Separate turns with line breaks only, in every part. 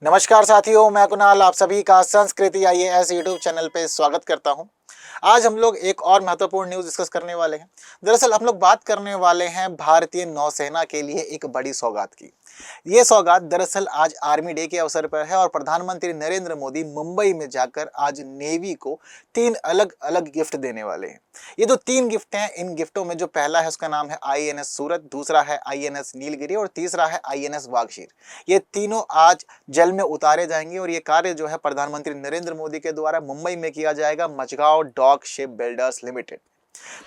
नमस्कार साथियों, मैं कुणाल आप सभी का संस्कृति आईएएस यूट्यूब चैनल पे स्वागत करता हूं। आज हम लोग एक और महत्वपूर्ण न्यूज़ डिस्कस करने वाले हैं। दरअसल हम लोग बात करने वाले हैं भारतीय नौसेना के लिए एक बड़ी सौगात की। ये सौगात दरअसल आज आर्मी डे के अवसर पर है और प्रधानमंत्री नरेंद्र मोदी मुंबई में जाकर आज नेवी को 3 अलग-अलग गिफ्ट देने वाले हैं। ये जो 3 गिफ्ट हैं, इन गिफ्टों में जो पहला है उसका नाम है आईएनएस सूरत, दूसरा है आईएनएस नीलगिरी और तीसरा है आईएनएस वागशीर। ये तीनों आज जल में उतारे जाएंगे और ये कार्य जो है प्रधानमंत्री नरेंद्र मोदी के द्वारा मुंबई में किया जाएगा Mazagon dock ship builders limited.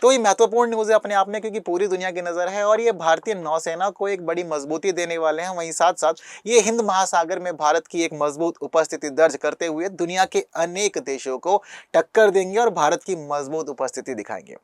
तो ये महत्वपूर्ण न्यूज़ है अपने आप में, क्योंकि पूरी दुनिया की नज़र है और ये भारतीय नौसेना को एक बड़ी मजबूती देने वाले हैं। वहीं साथ साथ ये हिंद महासागर में भारत की एक मजबूत उपस्थिति दर्ज करते हुए दुनिया के अनेक देशों को टक्कर देंगे और भारत की मजबूत उपस्थिति दिखाएंगे।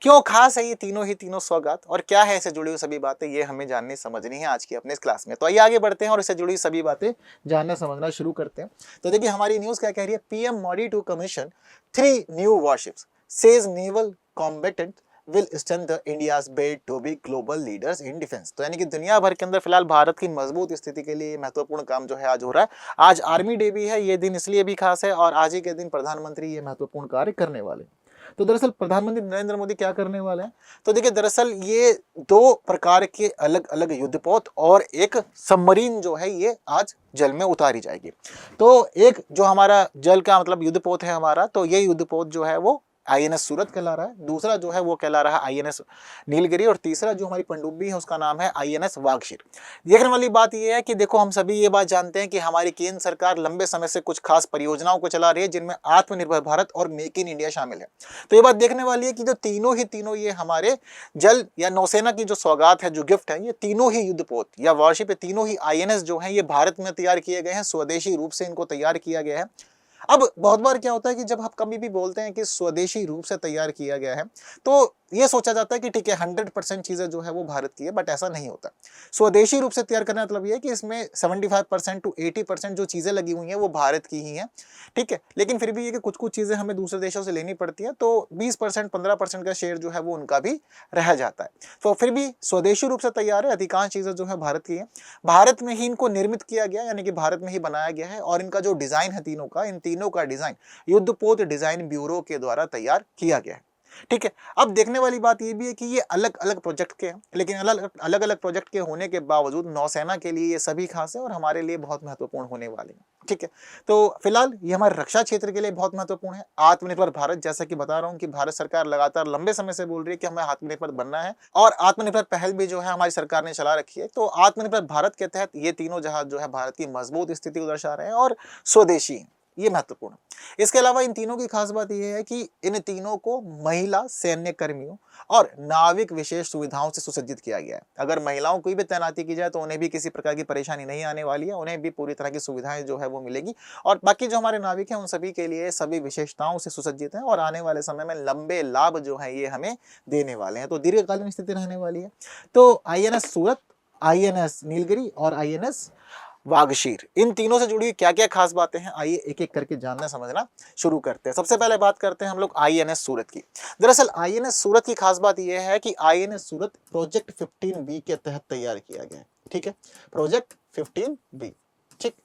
क्यों खास है ये तीनों सौगात और क्या है इससे जुड़ी हुई सभी बातें, ये हमें जाननी समझनी है आज की अपने इस क्लास में। तो आइए आगे बढ़ते हैं और इससे जुड़ी सभी बातें जानना समझना शुरू करते हैं। तो देखिए हमारी न्यूज़ क्या कह रही है। PM Modi to commission 3 new warships says naval combatant will strengthen India's bid to be global leaders in defence. तो यानी कि दुनिया भर के अंदर फिलहाल भारत की मजबूत स्थिति के लिए महत्वपूर्ण काम जो है आज हो रहा है। आज आर्मी डे भी है, ये दिन इसलिए भी खास है और आज ही के दिन प्रधानमंत्री ये महत्वपूर्ण कार्य करने वाले। तो दरअसल प्रधानमंत्री नरेंद्र मोदी क्या करने वाले हैं, तो देखिए दरअसल ये 2 प्रकार के अलग अलग युद्धपोत और एक सबमरीन जो है ये आज जल में उतारी जाएगी। तो एक जो हमारा जल का मतलब युद्धपोत है हमारा, तो ये युद्धपोत जो है वो आईएनएस सूरत कहला रहा है, दूसरा जो है वो कहला रहा है आईएनएस नीलगिरी और तीसरा जो हमारी पनडुब्बी है उसका नाम है आईएनएस वागशीर। देखने वाली बात ये है कि देखो हम सभी ये बात जानते हैं कि हमारी केंद्र सरकार लंबे समय से कुछ खास परियोजनाओं को चला रही है, जिनमें आत्मनिर्भर भारत और मेक इन इंडिया शामिल है। तो ये बात देखने वाली है कि जो तीनों ये हमारे जल या नौसेना की जो सौगात है, जो गिफ्ट है, ये तीनों ही युद्धपोत या वॉरशिप, तीनों ही आईएनएस जो है ये भारत में तैयार किए गए हैं, स्वदेशी रूप से इनको तैयार किया गया है। अब बहुत बार क्या होता है कि जब हम कभी भी बोलते हैं कि स्वदेशी रूप से तैयार किया गया है, तो ये सोचा जाता है कि ठीक है 100% चीजें जो है वो भारत की है, बट ऐसा नहीं होता। स्वदेशी रूप से तैयार करने का मतलब ये है कि इसमें 75% टू 80% जो चीजें लगी हुई हैं वो भारत की ही हैं, ठीक है। लेकिन फिर भी ये कि कुछ चीजें हमें दूसरे देशों से लेनी पड़ती है, तो 20% 15% का शेयर जो है वो उनका भी रह जाता है। तो फिर भी स्वदेशी रूप से तैयार है, अधिकांश चीजें जो है भारत की है, भारत में ही इनको निर्मित किया गया, यानी कि भारत में ही बनाया गया है। और इनका जो डिजाइन है इन तीनों का डिजाइन युद्धपोत डिजाइन ब्यूरो के द्वारा तैयार किया गया है, ठीक है। अब देखने वाली बात यह भी है कि ये अलग अलग प्रोजेक्ट के हैं, लेकिन अलग अलग प्रोजेक्ट के होने के बावजूद नौसेना के लिए ये सभी खास है और हमारे लिए बहुत महत्वपूर्ण होने वाले हैं, ठीक है। तो फिलहाल ये हमारे रक्षा क्षेत्र के लिए बहुत महत्वपूर्ण है। आत्मनिर्भर भारत, जैसा कि बता रहा हूं कि भारत सरकार लगातार लंबे समय से बोल रही है कि हमें आत्मनिर्भर बनना है और आत्मनिर्भर पहल भी जो है हमारी सरकार ने चला रखी है। तो आत्मनिर्भर भारत के तहत ये तीनों जहाज जो है भारत की मजबूत स्थिति को दर्शा रहे हैं और स्वदेशी हैं, ये महत्वपूर्ण है। इसके अलावा इन तीनों की खास बात यह है कि इन तीनों को महिला सैन्य कर्मियों और नाविक विशेष सुविधाओं से सुसज्जित किया गया है। अगर महिलाओं की भी तैनाती की जाए तो उन्हें भी किसी प्रकार की परेशानी नहीं आने वाली है, उन्हें भी पूरी तरह की सुविधाएं जो है वो मिलेगी। और बाकी जो हमारे नाविक हैं उन सभी के लिए सभी विशेषताओं से सुसज्जित हैं और आने वाले समय में लंबे लाभ जो है ये हमें देने वाले हैं। तो दीर्घकालीन स्थिति रहने वाली है। तो आईएनएस सूरत, आईएनएस नीलगिरी और आईएनएस वागशीर, इन तीनों से जुड़ी क्या क्या खास बातें हैं, आइए एक एक करके जानना समझना शुरू करते हैं। सबसे पहले बात करते हैं हम लोग आईएनएस सूरत की। दरअसल आईएनएस सूरत की खास बात यह है कि आईएनएस सूरत प्रोजेक्ट 15B के तहत तैयार किया गया है, ठीक है। प्रोजेक्ट 15B, ठीक।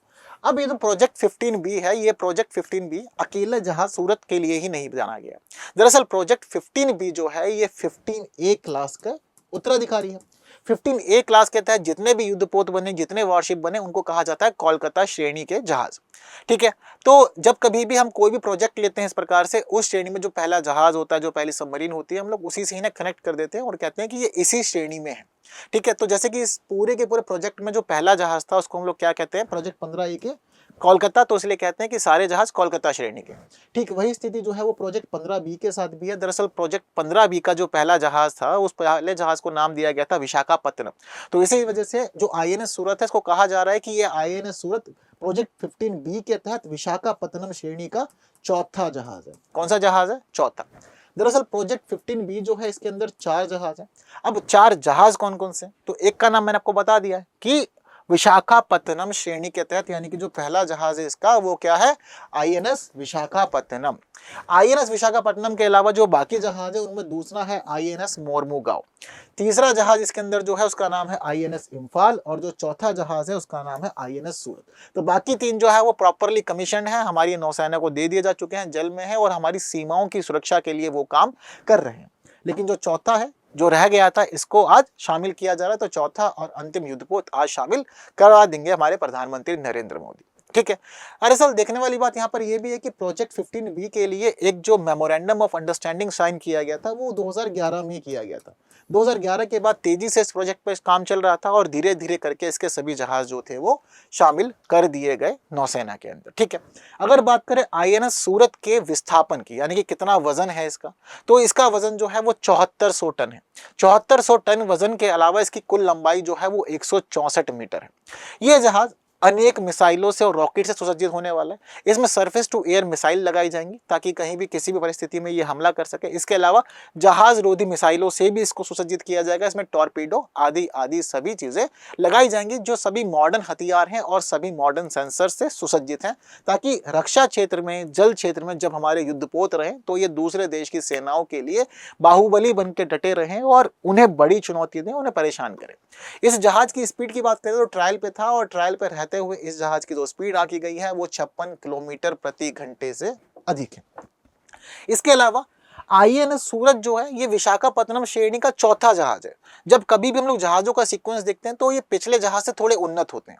अब ये जो प्रोजेक्ट 15B है, ये प्रोजेक्ट 15B अकेले जहाज सूरत के लिए ही नहीं जाना गया। दरअसल प्रोजेक्ट 15B जो है ये 15A क्लास का उत्तराधिकारी है। 15A क्लास के तहत जितने भी युद्धपोत बने, जितने वॉरशिप बने, उनको कहा जाता है कोलकाता श्रेणी के जहाज, ठीक है। तो जब कभी भी हम कोई भी प्रोजेक्ट लेते हैं इस प्रकार से, उस श्रेणी में जो पहला जहाज होता है, जो पहली सबमरीन होती है, हम लोग उसी से ही ना कनेक्ट कर देते हैं और कहते हैं कि ये इसी श्रेणी में है, ठीक है। तो जैसे कि इस पूरे के पूरे प्रोजेक्ट में जो पहला जहाज था उसको हम लोग क्या कहते हैं, प्रोजेक्ट 15A के कोलकाता, तो इसलिए कहते हैं कि सारे जहाज कोलकाता श्रेणी के, ठीक। वही स्थिति जो है वो प्रोजेक्ट 15B के साथ भी है। दरअसल प्रोजेक्ट 15B का जो पहला जहाज था, उस पहले जहाज को नाम दिया गया था विशाखापत्तनम। तो इसी वजह से जो आईएनएस सूरत है, इसको कहा जा रहा है कि ये आईएनएस सूरत प्रोजेक्ट 15B के तहत विशाखापत्तनम श्रेणी का चौथा जहाज है। कौन सा जहाज है? चौथा। दरअसल प्रोजेक्ट 15B जो है इसके अंदर 4 जहाज है। अब 4 जहाज कौन कौन से? तो एक का नाम मैंने आपको बता दिया है कि विशाखापत्तनम श्रेणी के तहत, यानी कि जो पहला जहाज है इसका वो क्या है, आईएनएस विशाखापत्तनम। आईएनएस विशाखापट्टनम के अलावा जो बाकी जहाज है उनमें दूसरा है आईएनएस मोरमुगांव। तीसरा जहाज इसके अंदर जो है उसका नाम है आईएनएस इम्फाल, और जो चौथा जहाज है उसका नाम है आईएनएस सूरत। तो बाकी तीन जो है वो प्रॉपरली कमीशन है, हमारी नौसेना को दे दिए जा चुके हैं, जल में है और हमारी सीमाओं की सुरक्षा के लिए वो काम कर रहे हैं। लेकिन जो चौथा है जो रह गया था इसको आज शामिल किया जा रहा है। तो चौथा और अंतिम युद्धपोत आज शामिल करवा देंगे हमारे प्रधानमंत्री नरेंद्र मोदी। ठीक है। दरअसल देखने वाली बात यहाँ पर यह भी है कि प्रोजेक्ट 15B के लिए एक जो मेमोरेंडम ऑफ अंडरस्टैंडिंग साइन किया गया था वो 2011 में किया गया था। 2011 के बाद तेजी से इस प्रोजेक्ट पर काम चल रहा था और धीरे धीरे करके इसके सभी जहाज जो थे वो शामिल कर दिए गए नौसेना के अंदर। ठीक है। अगर बात करें आईएनएस सूरत के विस्थापन की, यानी कि कितना वजन है इसका, तो इसका वजन जो है वो 7400 टन है। 7400 टन वजन के अलावा इसकी कुल लंबाई जो है वो 164 मीटर है। यह जहाज अनेक मिसाइलों से और रॉकेट से सुसज्जित होने वाला है। इसमें सरफेस टू एयर मिसाइल लगाई जाएंगी ताकि कहीं भी किसी भी परिस्थिति में ये हमला कर सके। इसके अलावा जहाज रोधी मिसाइलों से भी इसको सुसज्जित किया जाएगा। इसमें टॉर्पीडो आदि आदि सभी चीजें लगाई जाएंगी जो सभी मॉडर्न हथियार हैं और सभी मॉडर्न सेंसर से सुसज्जित हैं, ताकि रक्षा क्षेत्र में, जल क्षेत्र में जब हमारे युद्धपोत रहें तो ये दूसरे देश की सेनाओं के लिए बाहुबली बन के डटे रहें और उन्हें बड़ी चुनौती दें, उन्हें परेशान करें। इस जहाज की स्पीड की बात करें तो ट्रायल पे था और ट्रायल पे रहते हुए इस जहाज की जो स्पीड आकी गई है वो 56 किलोमीटर प्रति घंटे से अधिक है। इसके अलावा आईएनएस सूरत जो है ये विशाखापत्तनम श्रेणी का चौथा जहाज है। जब कभी भी हम लोग जहाजों का सीक्वेंस देखते हैं तो ये पिछले जहाज से थोड़े उन्नत होते हैं।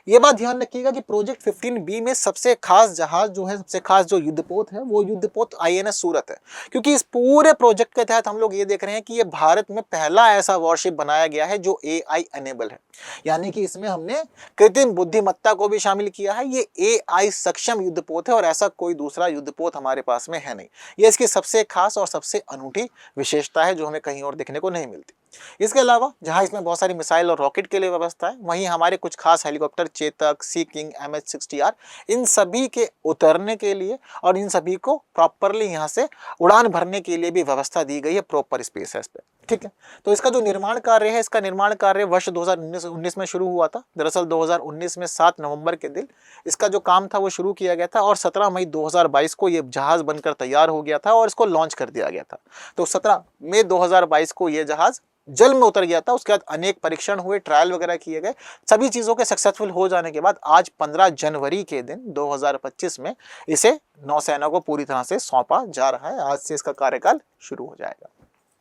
ये बात ध्यान रखिएगा कि प्रोजेक्ट 15B में सबसे खास जहाज जो है, सबसे खास जो युद्धपोत है वो युद्धपोत आईएनएस सूरत है, क्योंकि इस पूरे प्रोजेक्ट के तहत हम लोग ये देख रहे हैं कि ये भारत में पहला ऐसा वॉरशिप बनाया गया है जो एआई अनेबल है, यानी कि इसमें हमने कृत्रिम बुद्धिमत्ता को भी शामिल किया है। ये एआई सक्षम युद्धपोत है और ऐसा कोई दूसरा युद्धपोत हमारे पास में है नहीं। ये इसकी सबसे खास और सबसे अनूठी विशेषता है जो हमें कहीं और देखने को नहीं मिलती। इसके अलावा जहां इसमें बहुत सारी मिसाइल और रॉकेट के लिए व्यवस्था है, वहीं हमारे कुछ खास हेलीकॉप्टर चेतक, सी किंग, MH-60R इन सभी के उतरने के लिए और इन सभी को प्रॉपरली यहां से उड़ान भरने के लिए भी व्यवस्था दी गई है प्रॉपर स्पेस है इस पे। ठीक है। तो इसका जो निर्माण कार्य है, इसका निर्माण कार्य वर्ष 2019 में शुरू हुआ था। दरअसल 2019 में 7 नवंबर के दिन इसका जो काम था वो शुरू किया गया था और 17 मई 2022 को ये जहाज बनकर तैयार हो गया था और इसको लॉन्च कर दिया गया था। तो 17 मई 2022 को ये जहाज जल में उतर गया था। उसके बाद अनेक परीक्षण हुए, ट्रायल वगैरह किए गए। सभी चीज़ों के सक्सेसफुल हो जाने के बाद आज 15 जनवरी के दिन 2025 में इसे नौसेना को पूरी तरह से सौंपा जा रहा है। आज से इसका कार्यकाल शुरू हो जाएगा।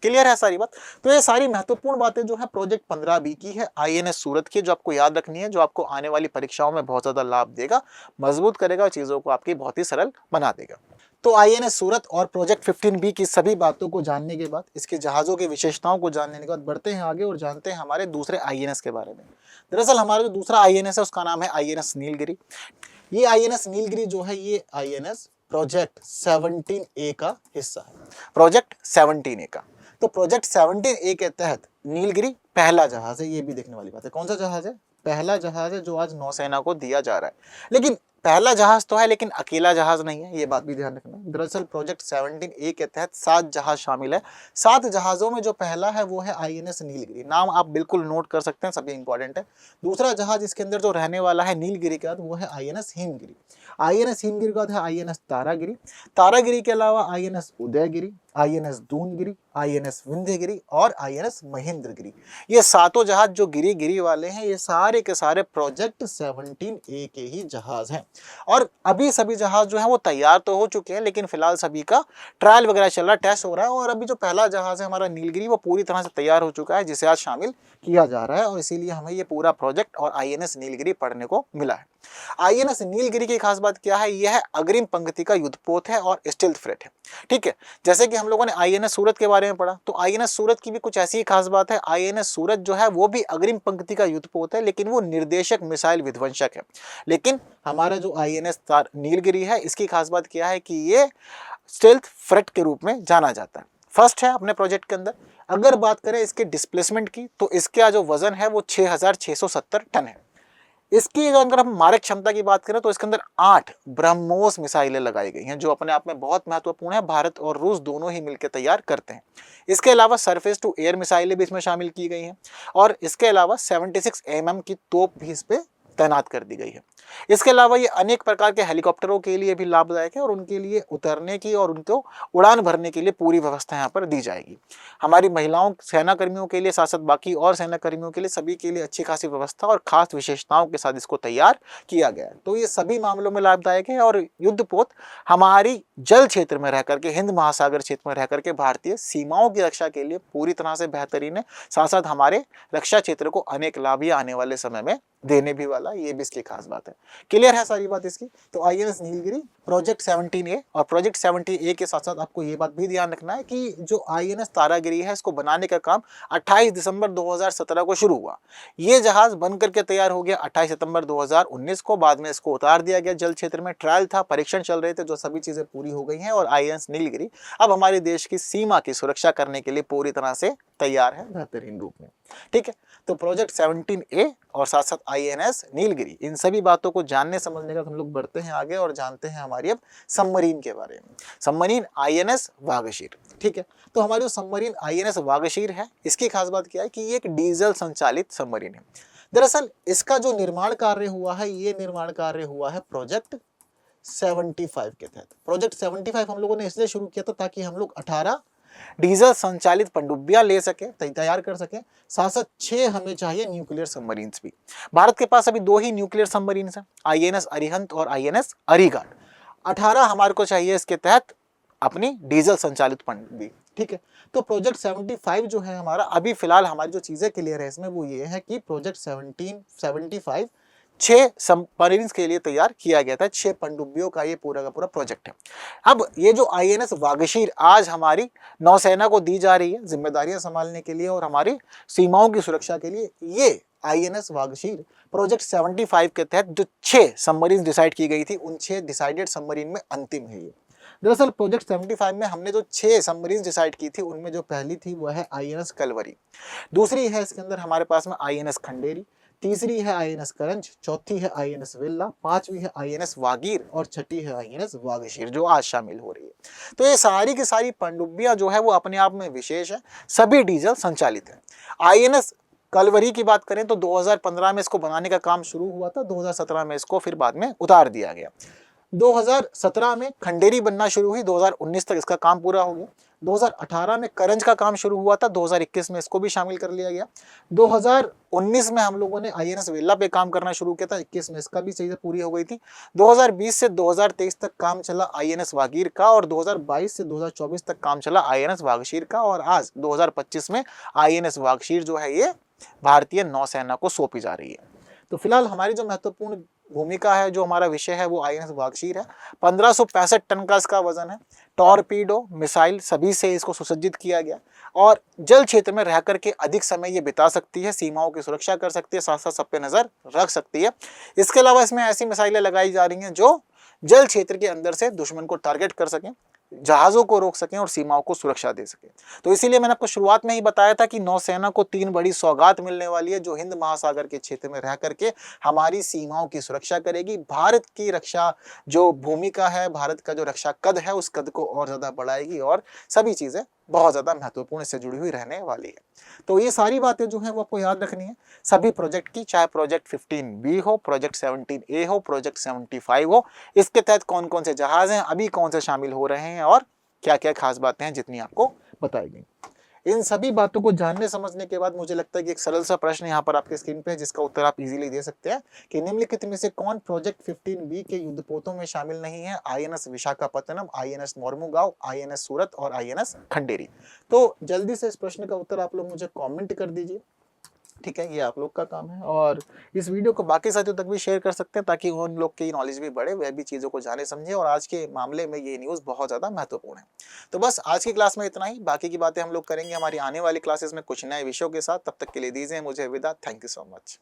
क्लियर है सारी बात। तो ये सारी महत्वपूर्ण बातें जो है प्रोजेक्ट 15B की है, आईएनएस सूरत की, जो आपको याद रखनी है, जो आपको आने वाली परीक्षाओं में बहुत ज़्यादा लाभ देगा, मजबूत करेगा, चीज़ों को आपकी बहुत ही सरल बना देगा। तो आईएनएस सूरत और प्रोजेक्ट 15B की सभी बातों को जानने के बाद, इसके जहाज़ों की विशेषताओं को जानने के बाद बढ़ते हैं आगे और जानते हैं हमारे दूसरे आईएनएस के बारे में। दरअसल हमारा जो दूसरा आईएनएस है उसका नाम है आईएनएस नीलगिरी। ये आईएनएस नीलगिरी जो है ये आईएनएस प्रोजेक्ट 17A का हिस्सा है। प्रोजेक्ट 17A का, तो प्रोजेक्ट 17A के तहत नीलगिरी पहला जहाज है। ये भी देखने वाली बात है। कौन सा जहाज है? पहला जहाज है जो आज नौसेना को दिया जा रहा है। लेकिन पहला जहाज तो है लेकिन अकेला जहाज नहीं है, ये बात भी ध्यान रखना। दरअसल प्रोजेक्ट 17A के तहत 7 जहाज शामिल है। 7 जहाजों में जो पहला है वो है आईएनएस नीलगिरी। नाम आप बिल्कुल नोट कर सकते हैं, सभी इंपॉर्टेंट है। दूसरा जहाज इसके अंदर जो रहने वाला है नीलगिरी के बाद वो है आईएनएस हिमगिरी। आईएनएस हिमगिरी के बाद है आईएनएस तारागिरी। तारागिरी के अलावा INS Udaygiri, INS Dunagiri, INS Vindhyagiri और आईएनएस महेंद्रगिरी। ये सातों जहाज जो गिरी वाले हैं ये सारे के सारे प्रोजेक्ट 17A के ही जहाज हैं। और अभी सभी जहाज जो हैं वो तैयार तो हो चुके हैं, लेकिन फिलहाल सभी का ट्रायल वगैरह चल रहा है, टेस्ट हो रहा है। और अभी जो पहला जहाज है हमारा नीलगिरी वो पूरी तरह से तैयार हो चुका है, जिसे आज शामिल किया जा रहा है और इसीलिए हमें ये पूरा प्रोजेक्ट और आईएनएस नीलगिरी पढ़ने को मिला है। आईएनएस नीलगिरी की खास बात क्या है? यह है अग्रिम पंक्ति का युद्धपोत है और स्टील्थ फ्रेट है। ठीक है। जैसे कि हम लोगों ने आईएनएस सूरत के बारे में पढ़ा, तो आईएनएस सूरत की भी कुछ ऐसी ही खास बात है। आईएनएस सूरत जो है वो भी अग्रिम पंक्ति का युद्धपोत है, लेकिन वो निर्देशक मिसाइल विध्वंसक है। लेकिन हमारा जो आईएनएस नीलगिरी है इसकी खास बात क्या है कि ये स्टील्थ फ्रेट के रूप में जाना जाता है। फर्स्ट है अपने प्रोजेक्ट के अंदर। अगर बात करें इसके डिस्प्लेसमेंट की, तो इसका जो वजन है वो 6670 टन है। इसकी अगर हम मारक क्षमता की बात करें तो इसके अंदर 8 ब्रह्मोस मिसाइलें लगाई गई हैं, जो अपने आप में बहुत महत्वपूर्ण है। भारत और रूस दोनों ही मिलकर तैयार करते हैं। इसके अलावा सरफेस टू एयर मिसाइलें भी इसमें शामिल की गई हैं और इसके अलावा 76 mm की तोप भी इस पे तैनात कर दी गई है। इसके अलावा ये अनेक प्रकार के हेलीकॉप्टरों के लिए भी लाभदायक है और उनके लिए उतरने की और उनको उड़ान भरने के लिए पूरी व्यवस्था यहाँ पर दी जाएगी। हमारी महिलाओं सेना कर्मियों के लिए, साथ साथ बाकी और सेना कर्मियों के लिए, सभी के लिए अच्छी खासी व्यवस्था और खास विशेषताओं के साथ इसको तैयार किया गया है। तो ये सभी मामलों में लाभदायक है और युद्धपोत हमारी जल क्षेत्र में रह करके, हिंद महासागर क्षेत्र में रह करके भारतीय सीमाओं की रक्षा के लिए पूरी तरह से बेहतरीन है। साथ साथ हमारे रक्षा क्षेत्र को अनेक लाभ भी आने वाले समय में देने भी वाला, ये भी इसकी खास बात है। क्लियर है सारी बात इसकी। तो आईएनएस नीलगिरी प्रोजेक्ट 17A और प्रोजेक्ट 17A के साथ साथ आपको ये बात भी ध्यान रखना है कि जो आईएनएस तारागिरी है, इसको बनाने का काम 28 दिसंबर 2017 को शुरू हुआ। ये जहाज बन करके तैयार हो गया 28 सितंबर 2019 को। बाद में इसको उतार दिया गया जल क्षेत्र में, ट्रायल था, परीक्षण चल रहे थे, जो सभी चीजें पूरी हो गई हैं और आईएनएस नीलगिरी अब हमारे देश की सीमा की सुरक्षा करने के लिए पूरी तरह से तैयार है बेहतरीन रूप में। ठीक है, तो प्रोजेक्ट 17A और साथ साथ आईएनएस नीलगिरी, इन सभी बातों को जानने समझने का हम लोग बढ़ते हैं आगे और जानते हैं हमारी अब सबमरीन के बारे में। Submarine INS Vagsheer. ठीक है, तो हमारी जो सबमरीन आईएनएस वागशीर है, इसकी खास बात क्या है कि ये एक डीजल संचालित सबमरीन है। दरअसल इसका जो निर्माण कार्य हुआ है, ये निर्माण कार्य हुआ है प्रोजेक्ट 75 के तहत। प्रोजेक्ट 75 हम लोगों ने इसलिए शुरू किया था ताकि हम लोग 18 डीजल संचालित पनडुब्बियां ले सके, तैयार कर सके। साथ साथ 6 हमें चाहिए न्यूक्लियर सबमरीन्स भी। भारत के पास अभी 2 ही न्यूक्लियर सबमरीन्स हैं, आईएनएस अरिहंत और आईएनएस अरिगाट। 18 हमारे को चाहिए इसके तहत अपनी डीजल संचालित पनडुब्बी। ठीक है, तो प्रोजेक्ट 75 जो है हमारा, अभी फिलहाल हमारी जो चीजें क्लियर है इसमें वो ये है कि प्रोजेक्ट 75 6 सबमरीन्स के लिए तैयार किया गया था। 6 पनडुब्बियों का ये पूरा का पूरा प्रोजेक्ट है। अब ये जो आईएनएस वागशीर आज हमारी नौसेना को दी जा रही है जिम्मेदारियां संभालने के लिए और हमारी सीमाओं की सुरक्षा के लिए, ये आईएनएस वागशीर प्रोजेक्ट 75 के तहत जो 6 सबमरीन डिसाइड की गई थी, उन 6 डिसाइडेड सबमरीन में अंतिम है ये। दरअसल प्रोजेक्ट 75 में हमने जो 6 सबमरीन डिसाइड की थी, उनमें जो पहली थी वो है आईएनएस कलवरी, दूसरी है इसके अंदर हमारे पास में आईएनएस खंडेरी, तीसरी है आईएनएस करंज, चौथी है आईएनएस विल्ला, पांचवी है आईएनएस वागीर और छठी है आईएनएस वागशीर, जो आज शामिल हो रही है। तो ये सारी की सारी पनडुब्बियां जो है वो अपने आप में विशेष है, सभी डीजल संचालित है। आईएनएस कलवरी की बात करें तो 2015 में इसको बनाने का काम शुरू हुआ था, 2017 में इसको फिर बाद में उतार दिया गया। 2017 में खंडेरी बनना शुरू हुई, 2019 तक इसका काम पूरा हो गया। 2018 में करंज का काम शुरू हुआ था, 2021 में इसको भी शामिल कर लिया गया। 2019 में हम लोगों ने आईएनएस वेल्ला पे काम करना शुरू किया था, 21 में इसका भी चीजें पूरी हो गई थी। 2020 से 2023 तक काम चला आईएनएस वागीर का और 2022 से 2024 तक काम चला आईएनएस वागशीर का और आज 2025 में आईएनएस वागशीर जो है ये भारतीय नौसेना को सौंपी जा रही है। तो फिलहाल हमारी जो महत्वपूर्ण भूमिका है, जो हमारा विषय है, वो आईएनएस वागशीर है। 1565 टन का इसका वजन है। टॉर्पीडो, मिसाइल सभी से इसको सुसज्जित किया गया और जल क्षेत्र में रह करके अधिक समय ये बिता सकती है, सीमाओं की सुरक्षा कर सकती है, साथ साथ सब पे नजर रख सकती है। इसके अलावा इसमें ऐसी मिसाइलें लगाई जा रही हैं जो जल क्षेत्र के अंदर से दुश्मन को टारगेट कर सकें, जहाजों को रोक सकें और सीमाओं को सुरक्षा दे सकें। तो इसीलिए मैंने आपको शुरुआत में ही बताया था कि नौसेना को 3 बड़ी सौगात मिलने वाली है, जो हिंद महासागर के क्षेत्र में रह करके हमारी सीमाओं की सुरक्षा करेगी। भारत की रक्षा जो भूमिका है, भारत का जो रक्षा कद है, उस कद को और ज्यादा बढ़ाएगी और सभी चीजें बहुत ज्यादा महत्वपूर्ण इससे जुड़ी हुई रहने वाली है। तो ये सारी बातें जो है वो आपको याद रखनी है सभी प्रोजेक्ट की, चाहे प्रोजेक्ट 15B हो, प्रोजेक्ट 17A हो, प्रोजेक्ट 75 हो। इसके तहत कौन कौन से जहाज हैं, अभी कौन से शामिल हो रहे हैं और क्या क्या खास बातें हैं जितनी आपको बताई गई। इन सभी बातों को जानने समझने के बाद मुझे लगता है कि एक सरल सा प्रश्न यहाँ पर आपके स्क्रीन पे है, जिसका उत्तर आप इजीली दे सकते हैं कि निम्नलिखित में से कौन प्रोजेक्ट 15B के युद्धपोतों में शामिल नहीं है? INS Visakhapatnam, INS Mormugao, INS Surat और आईएनएस खंडेरी। तो जल्दी से इस प्रश्न का उत्तर आप लोग मुझे कॉमेंट कर दीजिए। ठीक है, ये आप लोग का काम है और इस वीडियो को बाकी साथियों तक भी शेयर कर सकते हैं ताकि उन लोग की नॉलेज भी बढ़े, वह भी चीज़ों को जाने समझे। और आज के मामले में ये न्यूज़ बहुत ज़्यादा महत्वपूर्ण है। तो बस आज की क्लास में इतना ही, बाकी की बातें हम लोग करेंगे हमारी आने वाली क्लासेस में कुछ नए विषयों के साथ। तब तक के लिए दीजिए मुझे विदा। Thank you so much.